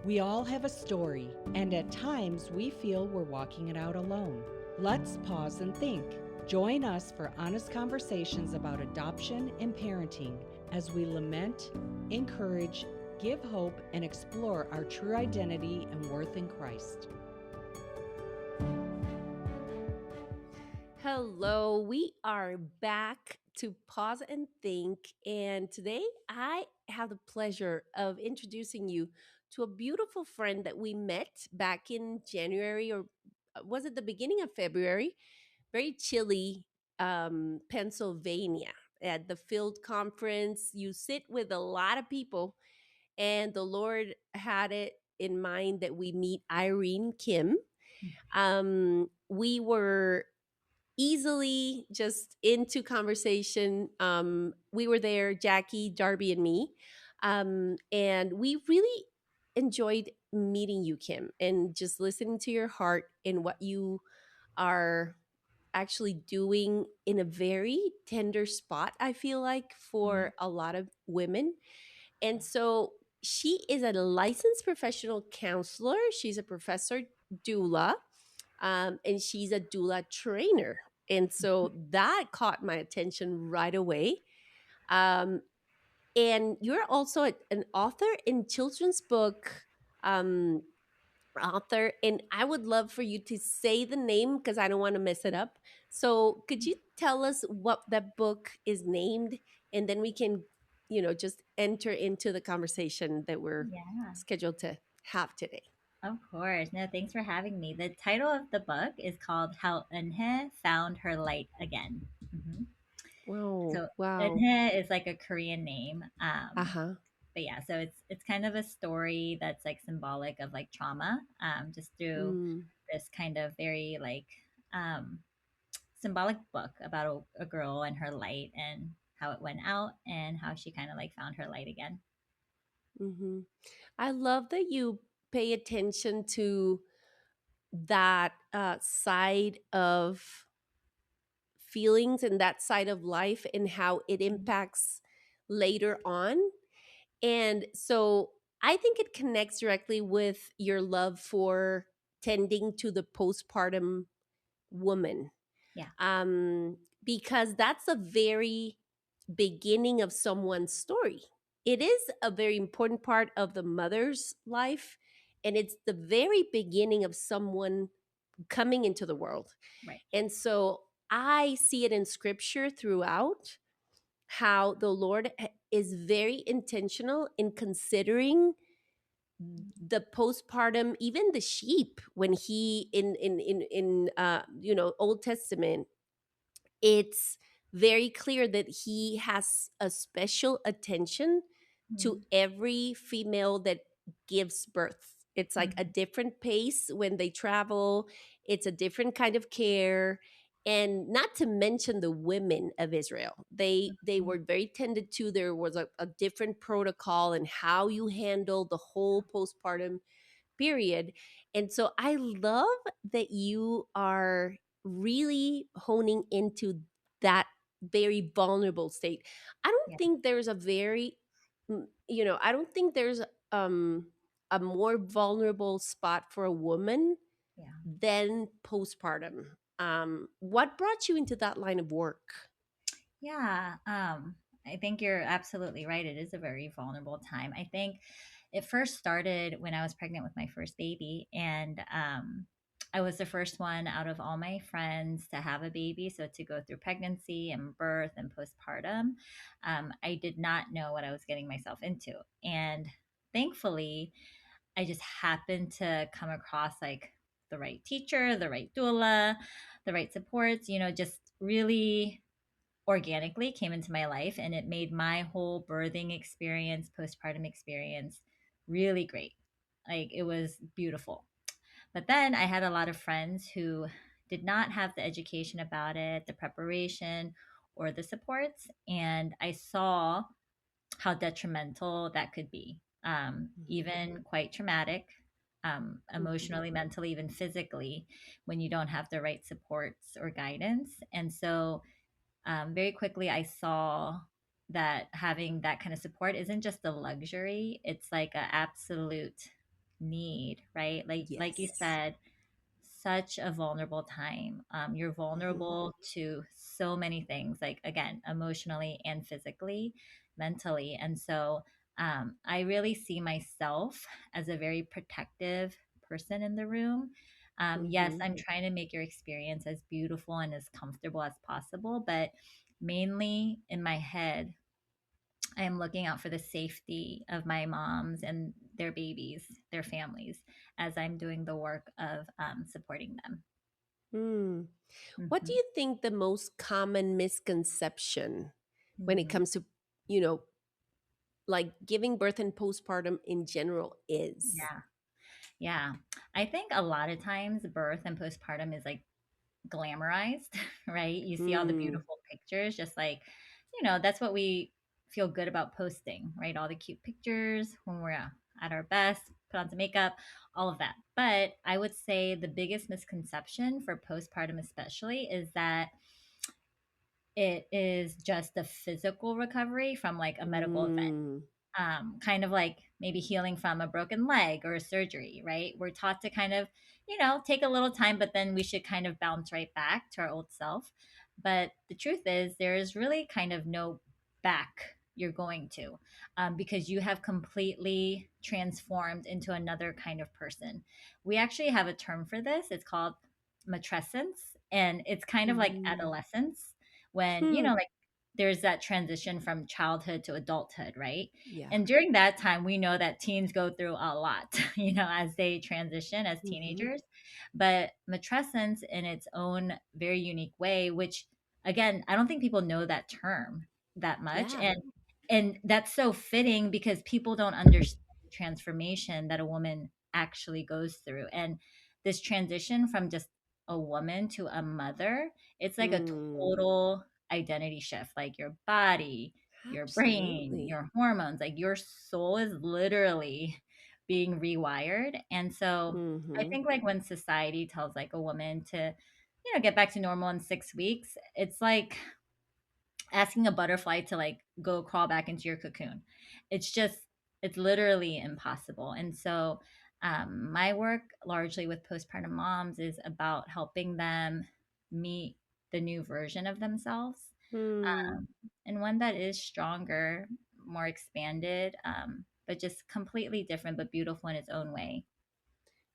We all have a story, and at times we feel we're walking it out alone. Let's pause and think. Join us for honest conversations about adoption and parenting as we lament, encourage, give hope, and explore our true identity and worth in Christ. Hello, we are back to Pause and Think. And today I have the pleasure of introducing you to a beautiful friend that we met back in January, or was it the beginning of February? Very chilly, Pennsylvania, at the field conference. You sit with a lot of people, and the Lord had it in mind that we meet Irene Kim. We were easily just into conversation. We were there, Jackie, Darby, and me. And we really enjoyed meeting you, Kim, and just listening to your heart and what you are actually doing in a very tender spot, I feel like, Mhm. for a lot of women. And so she is a licensed professional counselor, she's a professor doula, and she's a doula trainer. And so that caught my attention right away. Um, and you're also an author in children's book um, author, and I would love for you to say the name because I don't want to mess it up. So could you tell us what that book is named, and then we can, just enter into the conversation that we're Yeah, scheduled to have today. of course. No, thanks for having me. The title of the book is called How Eunhye Found Her Light Again. Oh, So wow. Eunhye is like a Korean name. Uh-huh. But yeah, so it's kind of a story that's like symbolic of like trauma, just through Mm. this kind of very like um, symbolic book about a girl and her light and how it went out and how she kind of like found her light again. Hmm. I love that you pay attention to that side of feelings and that side of life and how it Mhm. impacts later on. And so I think it connects directly with your love for tending to the postpartum woman, Yeah. um, because that's a very beginning of someone's story. It is a very important part of the mother's life, and it's the very beginning of someone coming into the world. Right. And so I see it in scripture throughout how the Lord is very intentional in considering the postpartum, even the sheep, when he in Old Testament, it's very clear that he has a special attention to Mhm. every female that gives birth. It's like a Mhm. different pace when they travel, it's a different kind of care. And not to mention the women of Israel. They Mhm. were very tended to. There was a different protocol and how you handle the whole postpartum period. And so I love that you are really honing into that very vulnerable state. I don't Yeah. think there's a very, I don't think there's um, a more vulnerable spot for a woman Yeah. than postpartum. What brought you into that line of work? Yeah, I think you're absolutely right. It is a very vulnerable time. I think it first started when I was pregnant with my first baby, and I was the first one out of all my friends to have a baby. So to go through pregnancy and birth and postpartum, I did not know what I was getting myself into, and thankfully, I just happened to come across like the right teacher, the right doula, the right supports. Just really organically came into my life, and it made my whole birthing experience, postpartum experience really great. Like it was beautiful. But then I had a lot of friends who did not have the education about it, the preparation, or the supports. And I saw how detrimental that could be, even quite traumatic, Mhm. emotionally, mentally, even physically, when you don't have the right supports or guidance. And so very quickly I saw that having that kind of support isn't just a luxury, it's like an absolute need, right? Like you Yes. said, such a vulnerable time. You're Mm-hmm. vulnerable to so many things, like again, emotionally and physically, mentally. And so I really see myself as a very protective person in the room. Yes, Mm-hmm. I'm trying to make your experience as beautiful and as comfortable as possible, but mainly in my head, I am looking out for the safety of my moms and their babies, their families, as I'm doing the work of supporting them. Hmm. What do Hmm. you think the most common misconception when it Hmm. comes to, you know, like giving birth and postpartum in general is? Yeah. Yeah. I think a lot of times birth and postpartum is like glamorized, right? You see all the Mm, beautiful pictures, just like, that's what we feel good about posting, right? All the cute pictures when we're at our best, put on some makeup, all of that. But I would say the biggest misconception for postpartum, especially, is that it is just a physical recovery from like a medical event, mm, kind of like maybe healing from a broken leg or a surgery, right? We're taught to kind of, take a little time, but then we should kind of bounce right back to our old self. But the truth is, there is really kind of no back you're going to, because you have completely transformed into another kind of person. We actually have a term for this. It's called matrescence, and it's kind of like mm. adolescence when, Hmm. like there's that transition from childhood to adulthood, right? Yeah. And during that time, we know that teens go through a lot, as they transition as Mm-hmm. teenagers. But matrescence, in its own very unique way, which again, I don't think people know that term that much. Yeah. And that's so fitting because people don't understand the transformation that a woman actually goes through. And this transition from just a woman to a mother, it's like a Mm. total identity shift. Like your body, your brain, Absolutely. your hormones, like your soul is literally being rewired. And so I Mm-hmm. think like when society tells like a woman to, get back to normal in 6 weeks, it's like asking a butterfly to like go crawl back into your cocoon. It's just, it's literally impossible. And so my work largely with postpartum moms is about helping them meet the new version of themselves, Hmm. um, and one that is stronger, more expanded, but just completely different but beautiful in its own way.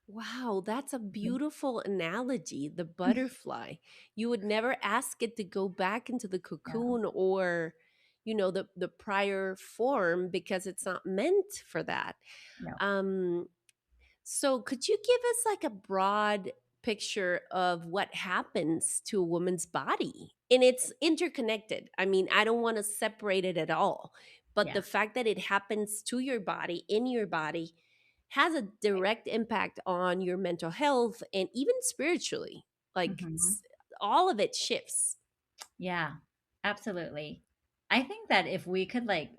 Wow, that's a beautiful analogy. The butterfly. You would never ask it to go back into the No, cocoon or, the prior form because it's not meant for that. no. Um, So, could you give us like a broad picture of what happens to a woman's body? And it's interconnected. I mean, I don't want to separate it at all. But Yeah. the fact that it happens to your body, in your body, has a direct impact on your mental health and even spiritually. Like Hmm. all of it shifts. Yeah, absolutely. I think that if we could like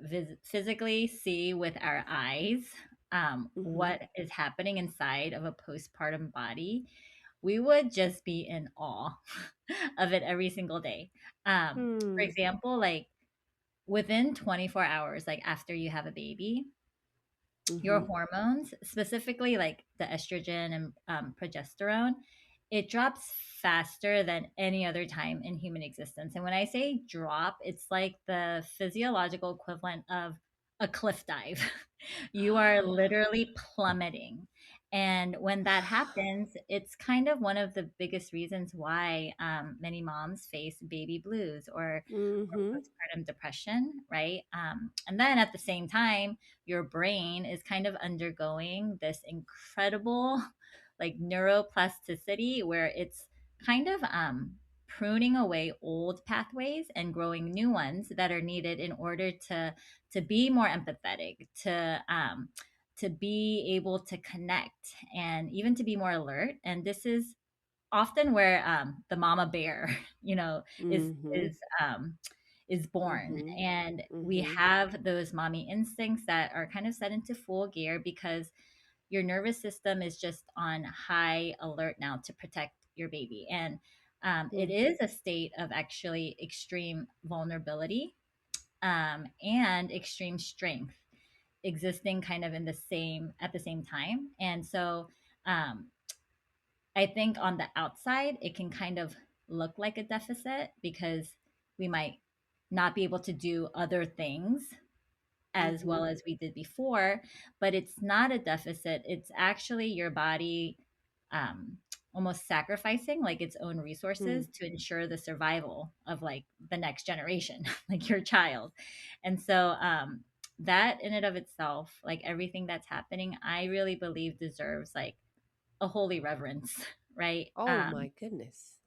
physically see with our eyes Hmm. what is happening inside of a postpartum body, we would just be in awe of it every single day. For Hmm. example, like within 24 hours, like after you have a baby, your Hmm. hormones, specifically like the estrogen and progesterone, it drops faster than any other time in human existence. And when I say drop, it's like the physiological equivalent of a cliff dive. You are literally plummeting. And when that happens, it's kind of one of the biggest reasons why many moms face baby blues or Hmm. postpartum depression, right? And then at the same time, your brain is kind of undergoing this incredible like neuroplasticity where it's kind of pruning away old pathways and growing new ones that are needed in order to be more empathetic, to be able to connect and even to be more alert. And this is often where the mama bear, is Hmm. is um, is born, Hmm. and we Hmm. have those mommy instincts that are kind of set into full gear because your nervous system is just on high alert now to protect your baby, and it is a state of actually extreme vulnerability, and extreme strength. existing kind of in the same at the same time. And so um, I think on the outside, it can kind of look like a deficit because we might not be able to do other things as Mm-hmm. well as we did before, but it's not a deficit. It's actually your body um, almost sacrificing like its own Mm. resources to ensure the survival of like the next generation, like your child. And so that in and of itself, like everything that's happening, I really believe deserves like a holy reverence, right? Oh my goodness.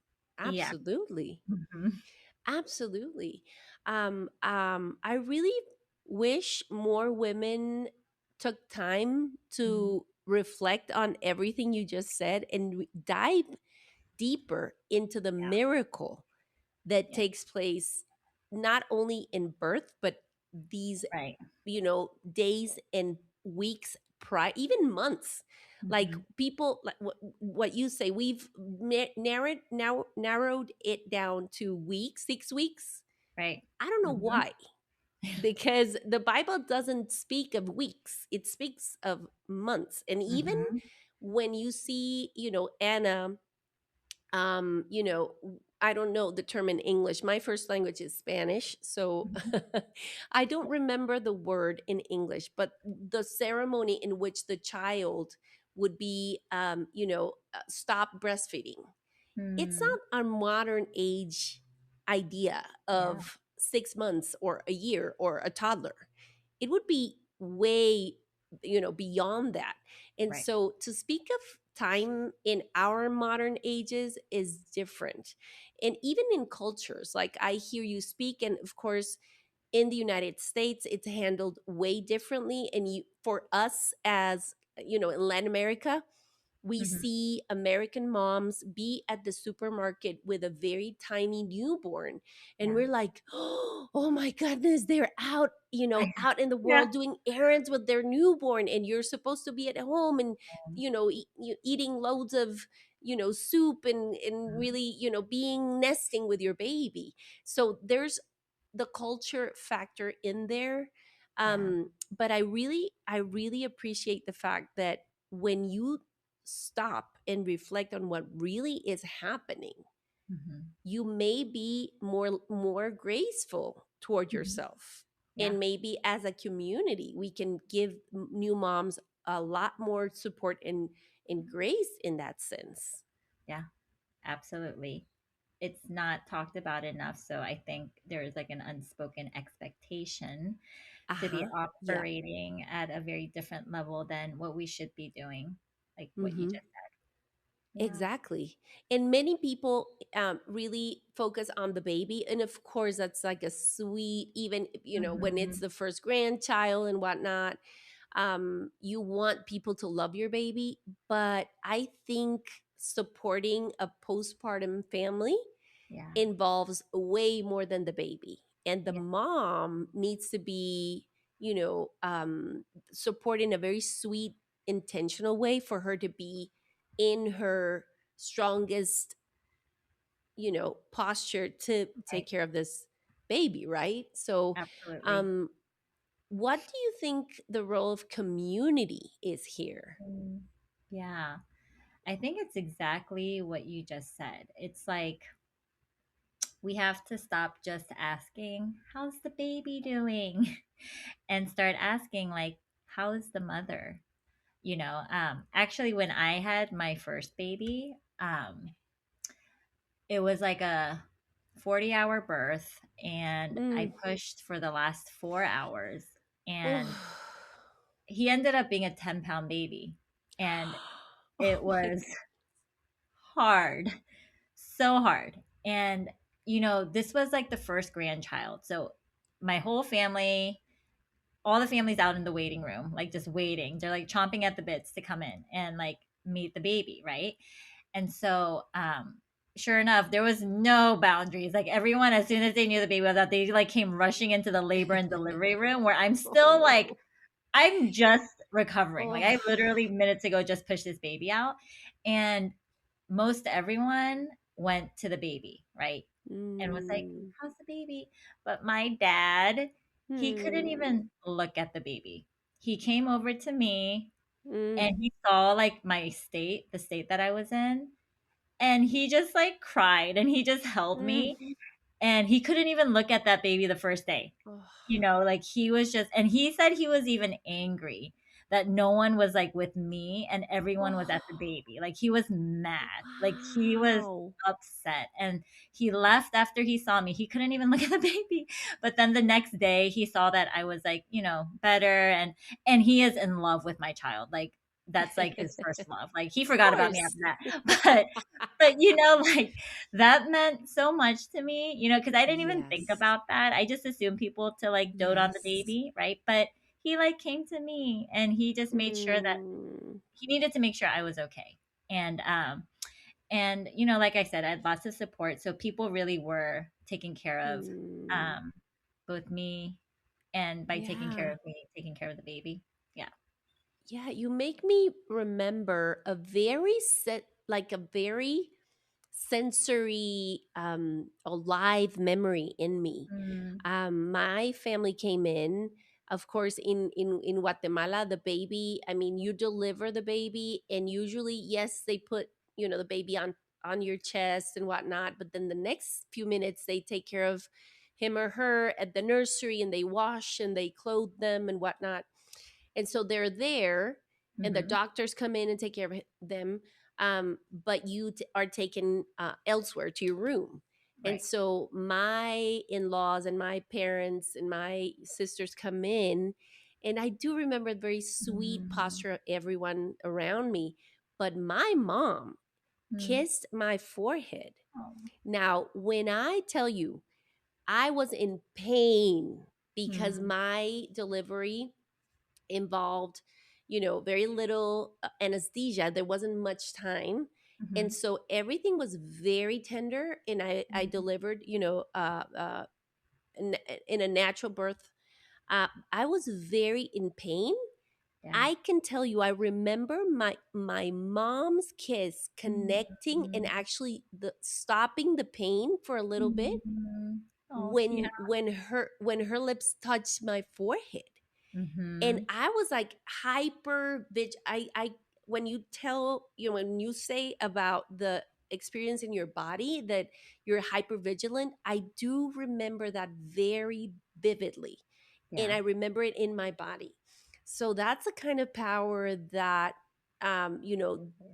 Yeah. Absolutely. Mhm. Absolutely. I really wish more women took time Mm. to reflect on everything you just said and dive deeper into the Yeah. miracle that Yeah. takes place not only in birth, but these, Right. days and weeks prior, even months. Like Hmm. people, like what you say, we've narrowed it down to weeks, 6 weeks. Right. I don't know Hmm. why, because the Bible doesn't speak of weeks, it speaks of months. And even Hmm. when you see, Anna, I don't know the term in English. My first language is Spanish, so I don't remember the word in English, but the ceremony in which the child would be, stop breastfeeding. It's Mm. not our modern age idea Yeah. of 6 months or a year or a toddler. It would be way, beyond that. And Right. so to speak of time in our modern ages is different. And even in cultures, like I hear you speak, and of course, in the United States, it's handled way differently. And for us, as in Latin America, we Hmm. see American moms be at the supermarket with a very tiny newborn. And Yeah. we're like, oh my goodness, they're out, out in the Yeah. world doing errands with their newborn. And you're supposed to be at home and, eating loads of, soup and Mhm. really, being nesting with your baby. So there's the culture factor in there. Yeah. But I really appreciate the fact that when you stop and reflect on what really is happening, Hmm. you may be more graceful toward Hmm. yourself. Yeah. And maybe as a community, we can give new moms a lot more support and grace in that sense. Yeah. Absolutely. It's not talked about enough. So I think there is like an unspoken expectation to be Uh-huh. Yeah. operating at a very different level than what we should be doing, like what you Mm-hmm. just said. Yeah. Exactly. And many people really focus on the baby. And of course, that's like a sweet, even, when it's Hmm. the first grandchild and whatnot, you want people to love your baby. But I think supporting a postpartum family Yeah. involves way more than the baby. And the Yeah. mom needs to be, supported in a very sweet, intentional way for her to be in her strongest, posture to take Right. care of this baby, right? So, Absolutely. um, what do you think the role of community is here? Mm. Yeah. I think it's exactly what you just said. It's like we have to stop just asking, how's the baby doing? And start asking, like, how's the mother? Actually, when I had my first baby, it was like a 40-hour birth, and I Mm. pushed for the last 4 hours. And Oh, he ended up being a 10-pound baby. And oh it my was hard, so hard. And, this was like the first grandchild. So my whole family, all the families out in the waiting room, like just waiting. They're like chomping at the bits to come in and like meet the baby, right? And so, sure enough, there was no boundaries. Like everyone, as soon as they knew the baby was out, they like came rushing into the labor and delivery room where I'm Oh still like, no. I'm just recovering. Like I Oh. literally minutes ago just pushed this baby out. And most everyone went to the baby, right? And was like, Mm. how's the baby? But my dad, he couldn't Hmm. even look at the baby. he came over to me Mm. and he saw like my state, the state that I was in, and he just like cried and he just held Mm. me, and he couldn't even look at that baby the first day. Oh, Like he was just, and he said he was even angry that no one was like with me and everyone was at the oh, baby. Like he was mad. Like he was wow. upset, and he left after he saw me. He couldn't even look at the baby. But then the next day he saw that I was like, better, and he is in love with my child. Like that's like his first love. Like he Of forgot about me course. after that. But like that meant so much to me, because I didn't even think Yes. about that. I just assumed people to like dote on the Yes. baby, right? But he like came to me and he just made sure that Mm. he needed to make sure I was okay. And like I said, I had lots of support. So people really were taking care of Mm. um both me, and by taking care Yeah. of me, taking care of the baby. Yeah. Yeah, you make me remember a very like a very sensory alive memory in me. Mm, My family came in, of course, in Guatemala. The baby, I mean, you deliver the baby, and usually, yes, they put the baby on your chest and whatnot, but then the next few minutes they take care of him or her at the nursery, and they wash and they clothe them and whatnot. And so they're there, and the mm-hmm. doctors come in and take care of them, but you are taken elsewhere to your room. And Right. so my in-laws and my parents and my sisters come in, and I do remember the very sweet Mm, posture of everyone around me, but my mom mm. kissed my forehead. Oh. Now when I tell you I was in pain because Mm, my delivery involved very little anesthesia, there wasn't much time, and mm-hmm. so everything was very tender, and I Mm, delivered in, in a natural birth. I was very in pain. yeah. I can tell you, I remember my mom's kiss connecting and Mhm. actually stopping the pain for a little bit Mhm. Oh, yeah. when her lips touched my forehead. And Mhm. I was like hyper I when you tell when you say about the experience in your body that you're hyper vigilant, I do remember that very vividly, and Yeah. I remember it in my body. So that's the kind of power that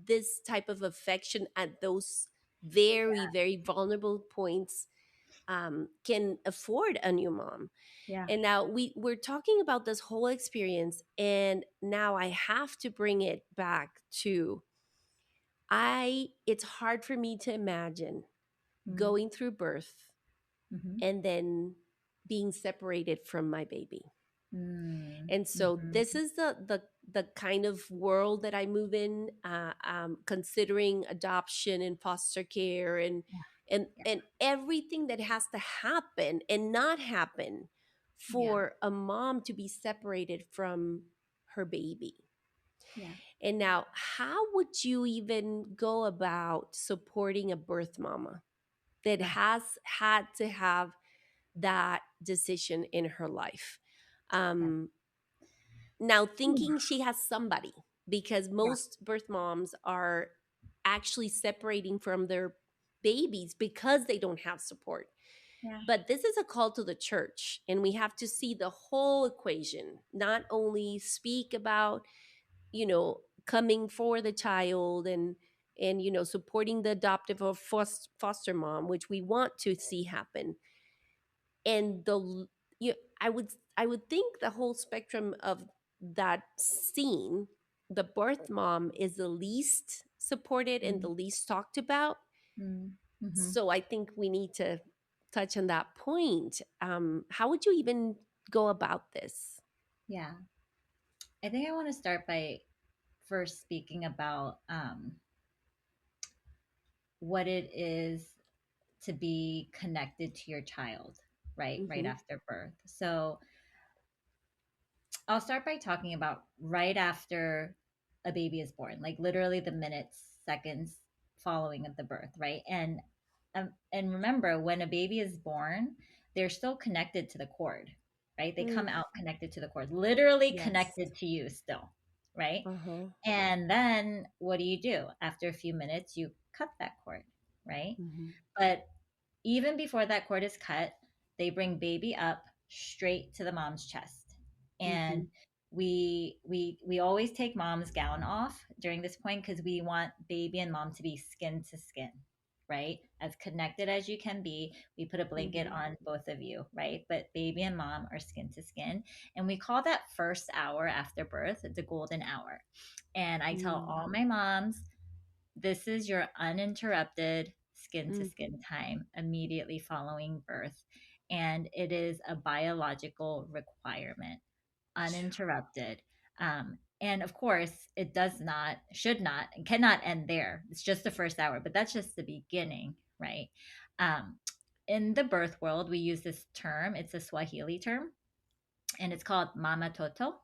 this type of affection at those very very vulnerable points can afford a new mom. Yeah. And now we're talking about this whole experience, and now I have to bring it back to I it's hard for me to imagine Mm. going through birth Mhm. and then being separated from my baby. Mm. And so Mhm. this is the kind of world that I move in, considering adoption and foster care and Yeah. and Yeah. and everything that has to happen and not happen Yeah. for a mom to be separated from her baby. Yeah. And now, how would you even go about supporting a birth mama that Ugh. has had to have that decision in her life? Yeah. Um, Now, Ooh. thinking she has somebody, because Yeah. most birth moms are actually separating from their babies because they don't have support. Yeah. But this is a call to the church, and we have to see the whole equation, not only speak about, coming for the child and supporting the adoptive or foster mom, which we want to see happen, and you I would think the whole spectrum of that scene, the birth mom is the least supported and the Mm. least talked about. Mm. Mhm. So I think we need to touch on that point. How would you even go about this? Yeah. I think I want to start by first speaking about what it is to be connected to your child, right Mm-hmm. after birth. So I'll start by talking about right after a baby is born, like literally the minutes, seconds following of the birth, right? And remember, when a baby is born, they're still connected to the cord, right? They come Mm. out connected to the cord, literally Yes. connected to you still, right? Uh-huh. And then what do? After a few minutes, you cut that cord, right? Mm-hmm. But even before that cord is cut, they bring baby up straight to the mom's chest. Mm-hmm. And we always take mom's gown off during this point because we want baby and mom to be skin to skin, right? As connected as you can be. We put a blanket Mm-hmm. on both of you, right? But baby and mom are skin to skin. And we call that first hour after birth the golden hour. And I tell Mm. all my moms, this is your uninterrupted skin to Mm. skin time immediately following birth. And it is a biological requirement, uninterrupted. And of course, it does not, should not, and cannot end there. It's just the first hour, but that's just the beginning, right? Um, in the birth world, we use this term, it's a Swahili term, and it's called mama toto.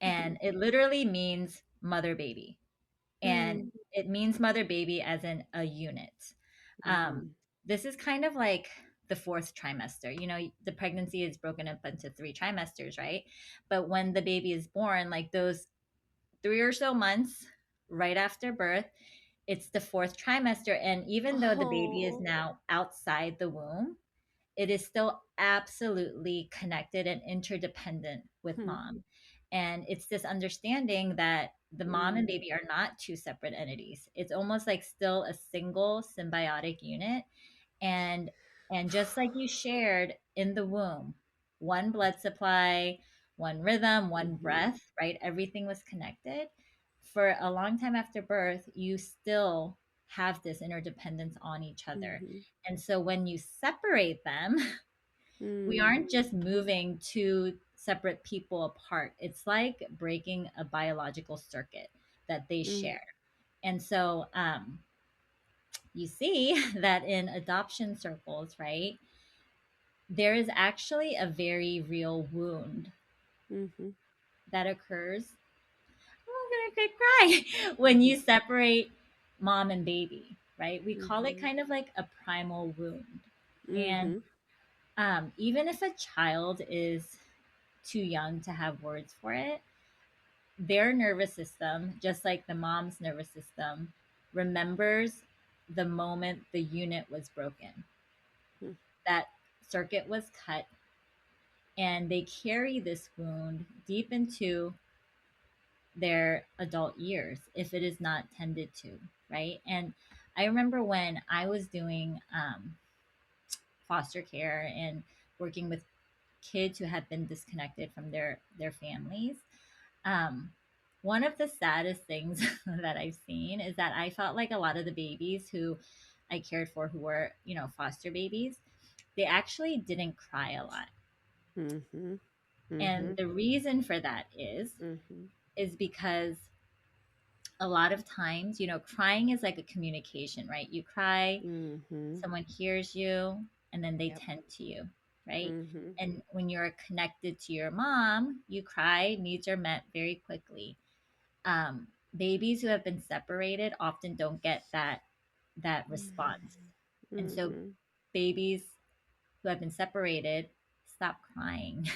Mm-hmm. And it literally means mother baby, and Mm. it means mother baby as in a unit. Um, Mm. this is kind of like the fourth trimester. You know, the pregnancy is broken up into three trimesters, right? But when the baby is born, like those 3 or so months right after birth, it's the fourth trimester. And even though the baby is Oh. now outside the womb, it is still absolutely connected and interdependent with Hmm. mom. And it's this understanding that the mom and Mm. baby are not two separate entities. It's almost like still a single symbiotic unit. And just like you shared in the womb, one blood supply, one rhythm, one Mm-hmm. breath, right? Everything was connected. For a long time after birth, you still have this interdependence on each other. Mm-hmm. And so when you separate them, we Mm. aren't just moving two separate people apart. It's like breaking a biological circuit that they Mm. share. And so you see that in adoption circles, right, there is actually a very real wound Mm-hmm. that occurs. Oh, I'm gonna cry when you separate mom and baby, right? We call it Mm-hmm. kind of like a primal wound. And Mm-hmm. even if a child is too young to have words for it, their nervous system, just like the mom's nervous system, remembers the moment the unit was broken, Mm. that circuit was cut, and they carry this wound deep into their adult years if it is not tended to, right? And I remember when I was doing foster care and working with kids who had been disconnected from their families. Um, one of the saddest things that I've seen is that I felt like a lot of the babies who I cared for, who were, you know, foster babies, they actually didn't cry a lot. Mm-hmm. Mm-hmm. And the reason for that Mm-hmm. is because a lot of times, you know, crying is like a communication, right? You cry, Mm-hmm. someone hears you, and then they Yep. tend to you, right? Mm-hmm. And when you're connected to your mom, you cry, needs are met very quickly. Babies who have been separated often don't get that response, and so Mm-hmm. babies who have been separated stop crying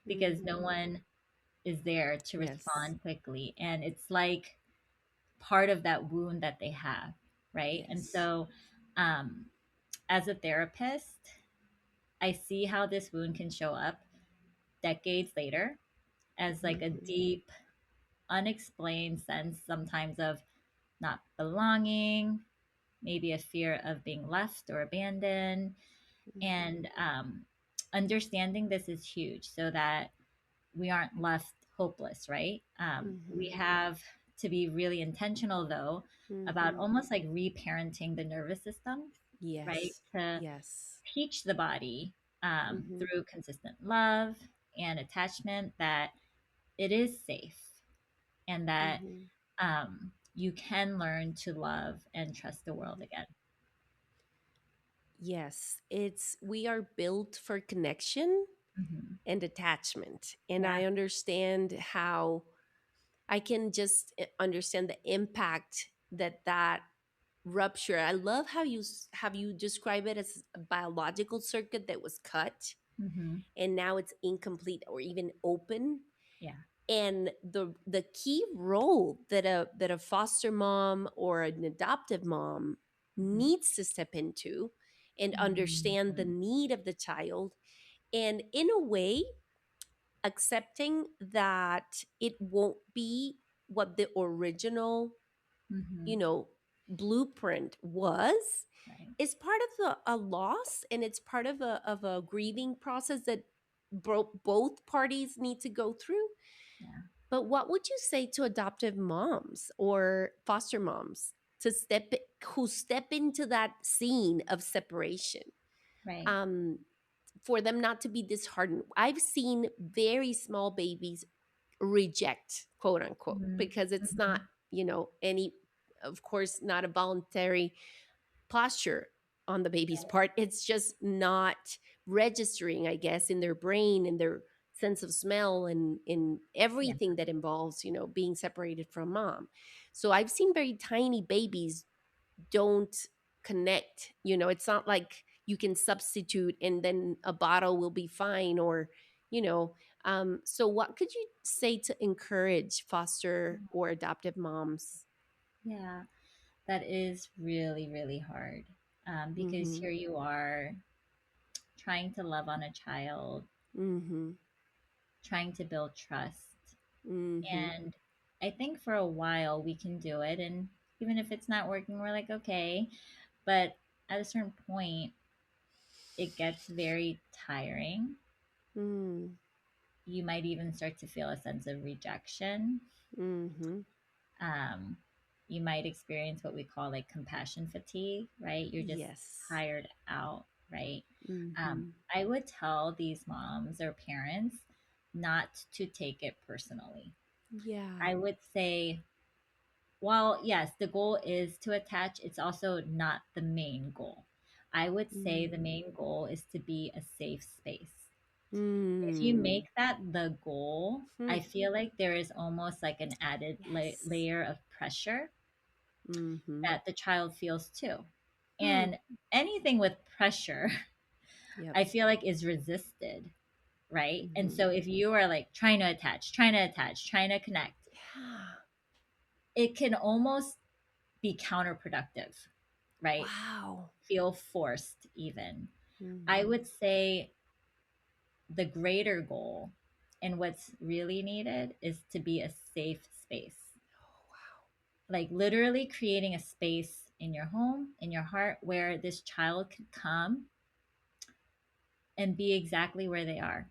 because no Mm-hmm. one is there to Yes. respond quickly, and it's like part of that wound that they have, right? And Yes. so um, as a therapist, I see how this wound can show up decades later as like a Mm-hmm. deep, unexplained sense sometimes of not belonging, maybe a fear of being left or abandoned. Mm-hmm. And understanding this is huge so that we aren't left hopeless, right? We Mm-hmm. have to be really intentional, though, about Mm-hmm. almost like reparenting the nervous system, right? Yes. To Yes. teach the body Mm-hmm. through consistent love and attachment that it is safe and that Mm-hmm. you can learn to love and trust the world Mm-hmm. again. Yes. It's we are built for connection Hmm. and attachment. And Yeah. I understand how I can just understand the impact that that rupture. I love how you describe it as a biological circuit that was cut. Mm-hmm. and now it's incomplete or even open. Yeah. And the key role that a foster mom or an adoptive mom Mm-hmm. needs to step into and understand the Mm-hmm. need of the child, and in a way accepting that it won't be what the original, Mm-hmm. you know, blueprint was, Right. is part of a loss, and it's part of a grieving process that both parties need to go through. Yeah. But what would you say to adoptive moms or foster moms to who step into that scene of separation? Right. Um, for them not to be disheartened. I've seen very small babies reject, quote unquote, Mm-hmm. because it's Mm-hmm. not, any, of course, not a voluntary posture on the baby's Right. part. It's just not registering, I guess, in their brain and their sense of smell and in Yeah. everything that involves, being separated from mom. So I've seen very tiny babies don't connect. It's not like you can substitute and then a bottle will be fine, or, you know, so what could you say to encourage foster or adoptive moms? Yeah. That is really, really hard. Because Mm-hmm. here you are trying to love on a child, Mm-hmm. trying to build trust. Mm-hmm. And I think for a while we can do it. And even if it's not working, we're like, okay. But at a certain point, it gets very tiring. Mm-hmm. You might even start to feel a sense of rejection. Mm-hmm. Um, you might experience what we call like compassion fatigue, right? You're just Yes. tired out, right? Mm-hmm. I would tell these moms or parents not to take it personally. Yeah. I would say, while yes, the goal is to attach, it's also not the main goal. I would say the Mm. main goal is to be a safe space. If you Mm. make that the goal, Hmm. I feel like there is almost like an added Yes. layer of pressure Mm-hmm. that the child feels too. Hmm. And anything with pressure, Yep. I feel like is resisted, right? And Mm-hmm. so if you are like trying to attach, trying to connect, Yeah. it can almost be counterproductive, right? Wow. Feel forced, even. I Mm-hmm. would say the greater goal and what's really needed is to be a safe space. Like literally creating a space in your home, in your heart, where this child can come and be exactly where they are.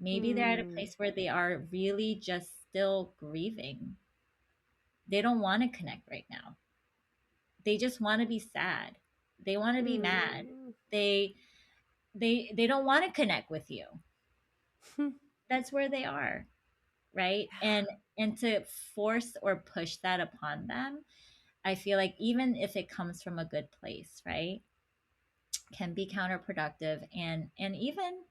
Maybe they're at a Mm. place where they are really just still grieving. They don't want to connect right now. They just want to be sad. They want to be mad. Mm. They they don't want to connect with you. Hmm. That's where they are, right? And to force or push that upon them, I feel like even if it comes from a good place, right, can be counterproductive and even,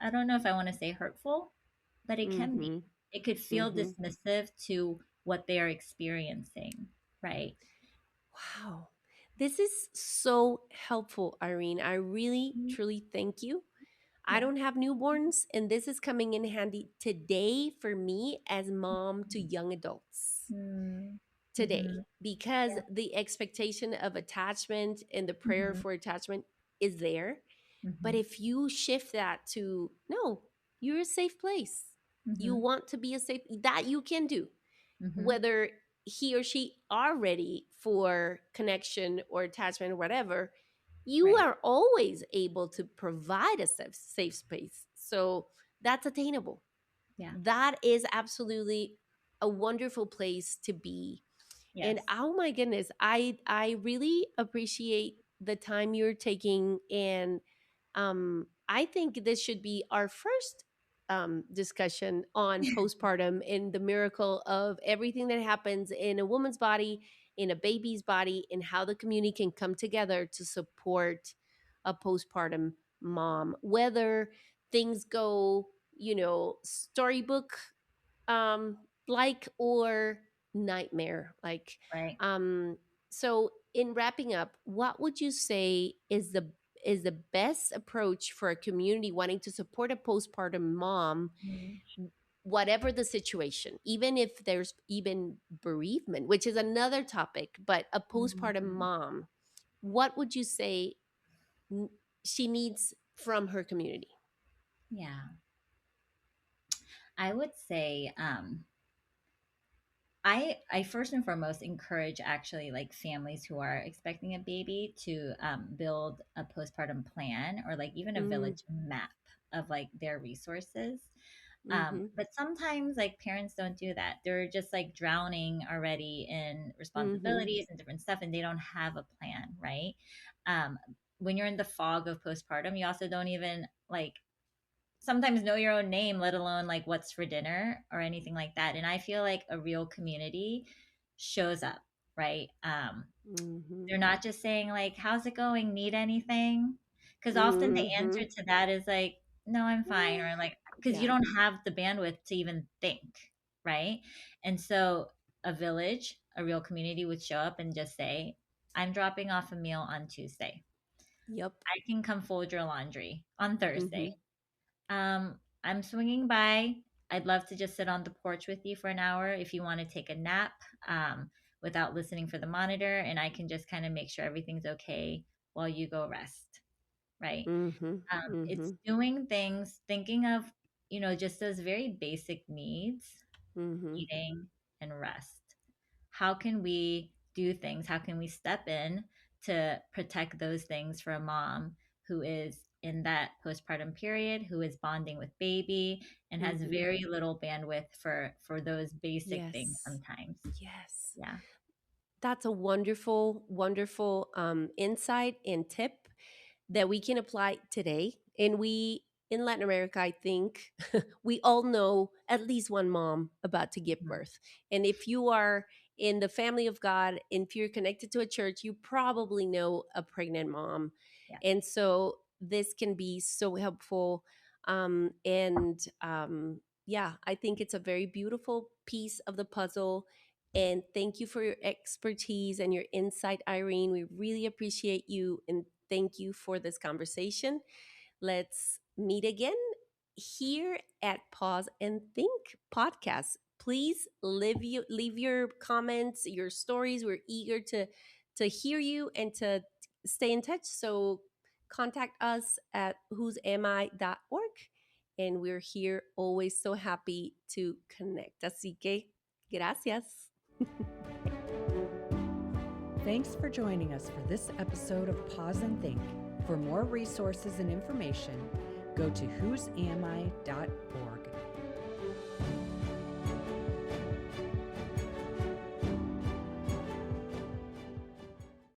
I don't know if I want to say hurtful, but it can be. Mm-hmm. It could feel Mm-hmm. dismissive to what they're experiencing, right? Wow. This is so helpful, Irene. I really, Mhm. truly thank you. I Yeah. don't have newborns, and this is coming in handy today for me as mom to young adults Mm-hmm. today, Mm-hmm. because Yeah. the expectation of attachment and the prayer Mm-hmm. for attachment is there. But Mm-hmm. if you shift that to, no, you're a safe place. You Mm-hmm. want to be a safe, that you can do, Mm-hmm. whether he or she are ready for connection or attachment or whatever, you Right. are always able to provide a safe space. So that's attainable. Yeah. That is absolutely a wonderful place to be. And Yes. oh my goodness, I really appreciate the time you're taking, and I think this should be our first discussion on postpartum and the miracle of everything that happens in a woman's body, in a baby's body, and how the community can come together to support a postpartum mom. Whether things go, storybook um like, or nightmare like. Right. um so in wrapping up, what would you say is the is the best approach for a community wanting to support a postpartum mom, Mhm. whatever the situation, even if there's even bereavement, which is another topic, but a postpartum Mhm. mom, what would you say n- she needs from her community? Yeah. I would say I first and foremost encourage actually like families who are expecting a baby to build a postpartum plan or like even a Mm, village map of like their resources. mm-hmm, But sometimes like parents don't do that. They're just like drowning already in mm-hmm, responsibilities and different stuff, and they don't have a plan, right? Um, when you're in the fog of postpartum, you also don't even like sometimes know your own name, let alone like what's for dinner or anything like that. And I feel like a real community shows up, right? mm-hmm, They're not just saying like, "How's it going? Need anything?" Because often the mm-hmm. answer to that is like, "No, I'm fine," or like, because you Yeah. don't have the bandwidth to even think, right? And so a village, a real community would show up and just say, "I'm dropping off a meal on Tuesday. Yep. I can come fold your laundry on Mm-hmm. Thursday. I'm swinging by. I'd love to just sit on the porch with you for an hour if you want to take a nap without listening for the monitor, and I can just kind of make sure everything's okay while you go rest, right? Mm-hmm. It's Mm-hmm. doing things, thinking of, just those very basic needs, Mm-hmm. eating and rest. How can we do things? How can we step in to protect those things for a mom who is in that postpartum period, who is bonding with baby and has Mm-hmm. very little bandwidth for those basic things Yes. sometimes. Yes. Yeah. That's a wonderful, wonderful insight and tip that we can apply today. And we in Latin America, I think we all know at least one mom about to give Mhm. birth. And if you are in the family of God, and if you're connected to a church, you probably know a pregnant mom. Yeah. And so this can be so helpful. Yeah, I think it's a very beautiful piece of the puzzle. And thank you for your expertise and your insight, Irene. We really appreciate you, and thank you for this conversation. Let's meet again here at Pause and Think podcast. Please leave your comments, your stories. We're eager to hear you and to stay in touch. So contact us at whosami.org. And we're here always so happy to connect. Así que gracias. Thanks for joining us for this episode of Pause and Think. For more resources and information, go to whosami.org.